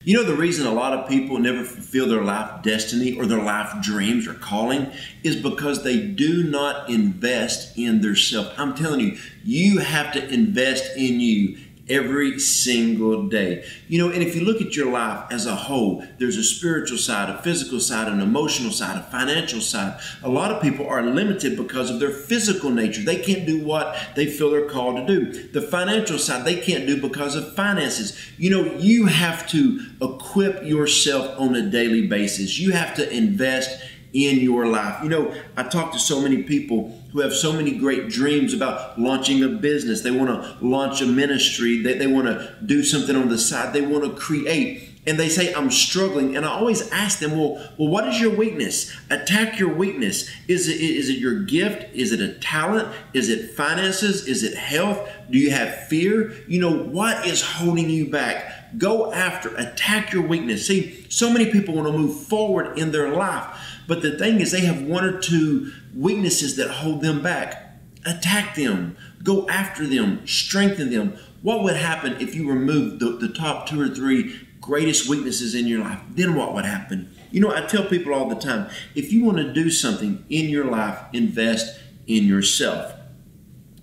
You know, the reason a lot of people never fulfill their life destiny or their life dreams or calling is because they do not invest in their self. I'm telling you, you have to invest in you every single day. You know, and if you look at your life as a whole, there's a spiritual side, a physical side, an emotional side, a financial side. A lot of people are limited because of their physical nature. They can't do what they feel they're called to do. The financial side, they can't do because of finances. You know, you have to equip yourself on a daily basis. You have to invest in your life. You know, I talk to so many people who have so many great dreams about launching a business. They want to launch a ministry. They want to do something on the side. They want to create. And they say, I'm struggling. And I always ask them, well, what is your weakness? Attack your weakness. Is it your gift? Is it a talent? Is it finances? Is it health? Do you have fear? You know, what is holding you back? Go after, attack your weakness. See, so many people want to move forward in their life, but the thing is they have one or two weaknesses that hold them back. Attack them, go after them, strengthen them. What would happen if you removed the top 2 or 3 greatest weaknesses in your life? Then what would happen? You know, I tell people all the time, if you want to do something in your life, invest in yourself.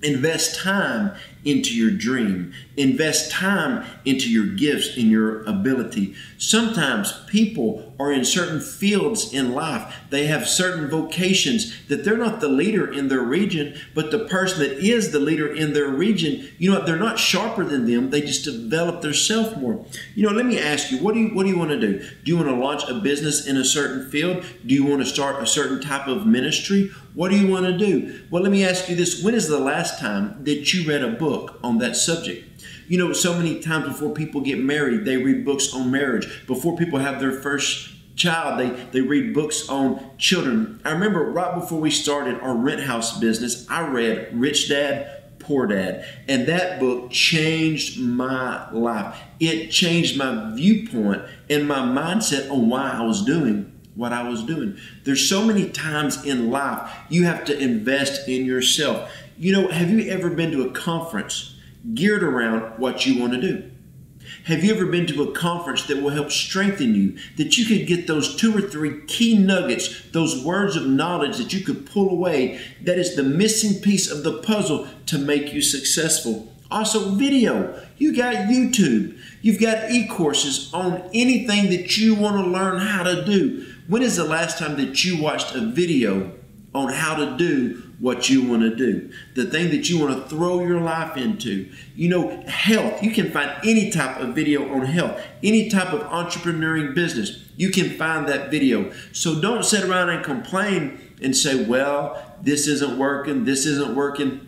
Invest time into your dream. Invest time into your gifts and your ability. Sometimes people are in certain fields in life. They have certain vocations that they're not the leader in their region, but the person that is the leader in their region, you know what, they're not sharper than them. They just develop their self more. You know, let me ask you, what do you want to do? Do you want to launch a business in a certain field? Do you want to start a certain type of ministry? What do you want to do? Well, let me ask you this. When is the last time that you read a book on that subject? You know, so many times before people get married, they read books on marriage. Before people have their first child, they read books on children. I remember right before we started our rent house business, I read Rich Dad, Poor Dad. And that book changed my life. It changed my viewpoint and my mindset on why I was doing what I was doing. There's so many times in life you have to invest in yourself. You know, have you ever been to a conference geared around what you want to do? Have you ever been to a conference that will help strengthen you, that you could get those 2 or 3 key nuggets, those words of knowledge that you could pull away, that is the missing piece of the puzzle to make you successful? Also, video. You got YouTube. You've got e-courses on anything that you want to learn how to do. When is the last time that you watched a video on how to do what you want to do? The thing that you want to throw your life into. You know, health. You can find any type of video on health. Any type of entrepreneurial business. You can find that video. So don't sit around and complain and say, well, this isn't working. This isn't working.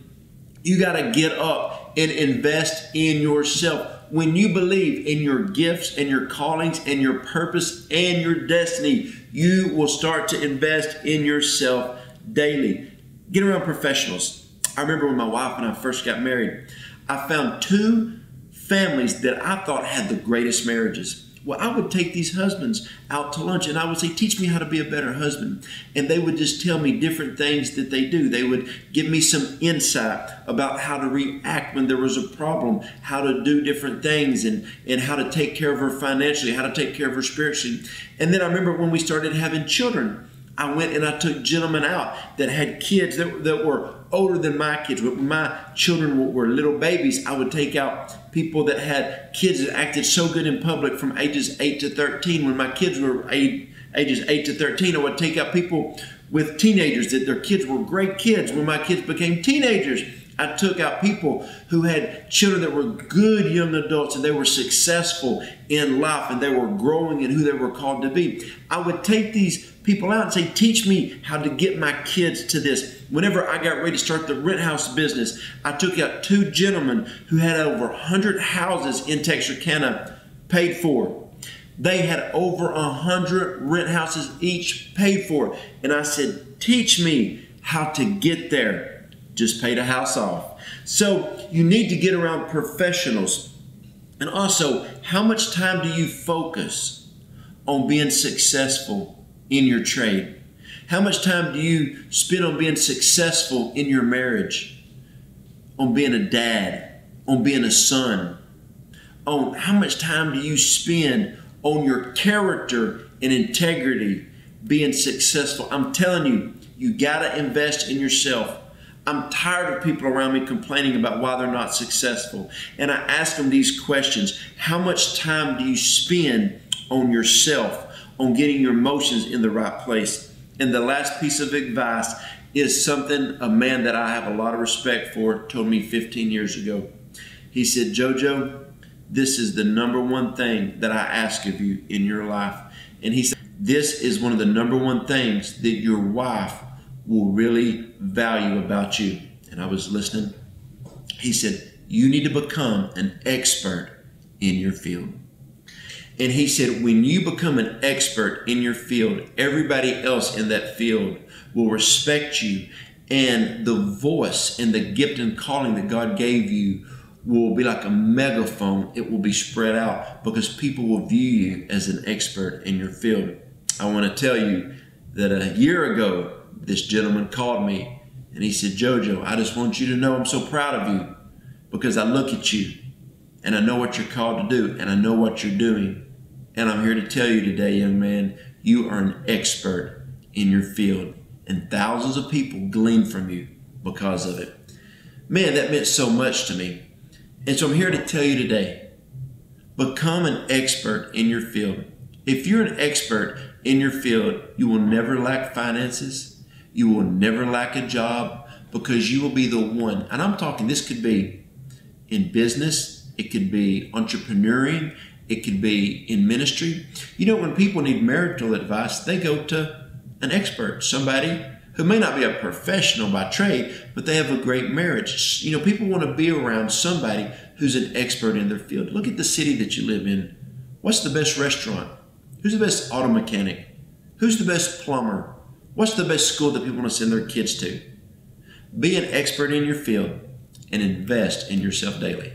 You got to get up and invest in yourself. When you believe in your gifts and your callings and your purpose and your destiny, you will start to invest in yourself daily. Get around professionals. I remember when my wife and I first got married, I found 2 families that I thought had the greatest marriages. Well, I would take these husbands out to lunch and I would say, teach me how to be a better husband. And they would just tell me different things that they do. They would give me some insight about how to react when there was a problem, how to do different things, and how to take care of her financially, how to take care of her spiritually. And then I remember when we started having children, I went and I took gentlemen out that had kids that were older than my kids. When my children were little babies, I would take out people that had kids that acted so good in public from ages 8 to 13. When my kids were ages 8 to 13, I would take out people with teenagers that their kids were great kids. When my kids became teenagers, I took out people who had children that were good young adults and they were successful in life and they were growing in who they were called to be. I would take these people out and say, teach me how to get my kids to this. Whenever I got ready to start the rent house business, I took out 2 gentlemen who had over 100 houses in Texarkana paid for. They had over 100 rent houses each paid for. And I said, teach me how to get there. Just paid a house off. So you need to get around professionals. And also, how much time do you focus on being successful in your trade? How much time do you spend on being successful in your marriage? On being a dad? On being a son? On how much time do you spend on your character and integrity being successful. I'm telling you, you got to invest in yourself. I'm tired of people around me complaining about why they're not successful. And I ask them these questions. How much time do you spend on yourself, on getting your emotions in the right place? And the last piece of advice is something a man that I have a lot of respect for told me 15 years ago. He said, Jojo, this is the number one thing that I ask of you in your life. And he said, this is one of the number one things that your wife will really value about you. And I was listening. He said, you need to become an expert in your field. And he said, when you become an expert in your field, everybody else in that field will respect you. And the voice and the gift and calling that God gave you will be like a megaphone. It will be spread out because people will view you as an expert in your field. I want to tell you that a year ago, this gentleman called me and he said, Jojo, I just want you to know I'm so proud of you because I look at you and I know what you're called to do and I know what you're doing. And I'm here to tell you today, young man, you are an expert in your field and thousands of people glean from you because of it. Man, that meant so much to me. And so I'm here to tell you today, become an expert in your field. If you're an expert in your field, you will never lack finances. You will never lack a job because you will be the one. And I'm talking, this could be in business. It could be entrepreneuring. It could be in ministry. You know, when people need marital advice, they go to an expert, somebody who may not be a professional by trade, but they have a great marriage. You know, people want to be around somebody who's an expert in their field. Look at the city that you live in. What's the best restaurant? Who's the best auto mechanic? Who's the best plumber? What's the best school that people want to send their kids to? Be an expert in your field and invest in yourself daily.